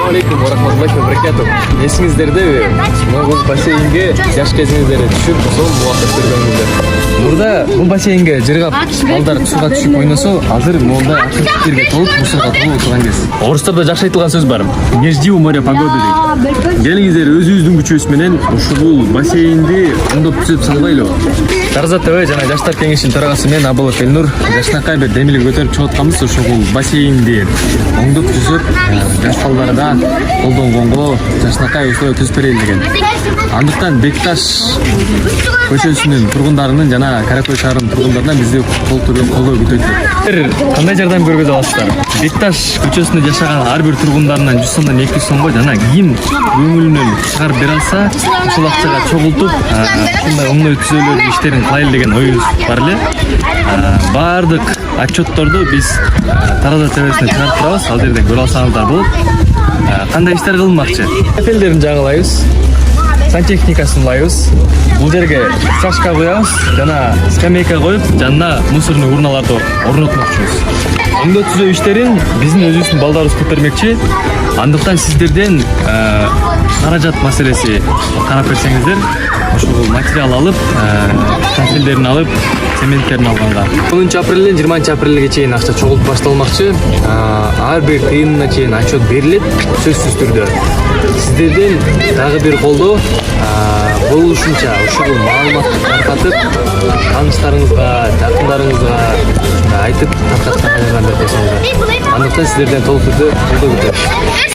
Ассалаумалейкум ва рахматуллахи ва баракатух. Эсиңиздердеби? Могул бассейнге жаш кезиңиздерде түшүп, ошол мубакыт көргөнүңүздөр. Мурда бул бассейнге жыргап балдар сууга түшүп ойносо, азыр моунда акыркыттерге толуп, мусорго толуп отурган кез. Орустарда жакшы айтылган сөз бар. Не жди у моря погоды дейт. Келиңиздер өзүбүздүн күчүбүз менен ушул бассейнди оңдоп түзүп салбайлы. Тараза ТВ жана жаштар кеңешинин төрагасы мен Абылов Элнур жашынакай бир демилге көтөрүп чыгып атканбыз. Ушул бассейнди оңдоп түзүп, жаш балдарга колдонгонго жашынакай ушулай түзүп берели деген. Андыктан Бекташ көчөсүнүн тургундарынын жана Каракөй шаарынын тургундарынан бизди толтуруу колдоо күтөт. Кандай жардам көргөзө аласыздар? Бекташ көчөсүндө жашаган ар бир тургундарынан 100 сомдон 200 сомго жана ким көңүлүнөн чыгарып бере алса, ошол акчага чогултуп, ушундай оңой түзөлүү иштерин кылайлы деген оюбуз бар эле. Бардык отчетторду биз Тараза ТВсине чыгарып турабыз. Ал жерден көрө алсаңыздар болот. Кандай иштер кылынмакчы? Кафелдерин жаңылайбыз. Сантехникасын улайбыз. Бул жерге чашка коябыз жана скамейка коюп, жанына мусорный урналарды орнотмокчубуз. Оңдоо түзөө иштерин биздин өзүбүздүн балдарыбыз кылып бермекчи. Андыктан сиздерден каражат маселеси карап берсеңиздер, ошол материал алып, кафелдерин алып, цементтерин алганга. 10 апрелден 20 апрелге чейин акча чогултуп башталмакчы. Ар бир тыйынына чейин отчет берилет сөзсүз түрдө. Сиздерден дагы бир колдоо болушунча ушул маалыматты таркатып, тааныштарыңызга, жакындарыңызга айтып таркатканга жардам берип койсоңуздар. Андыктан сиздерден толук түрдө колдоо күтөбүз.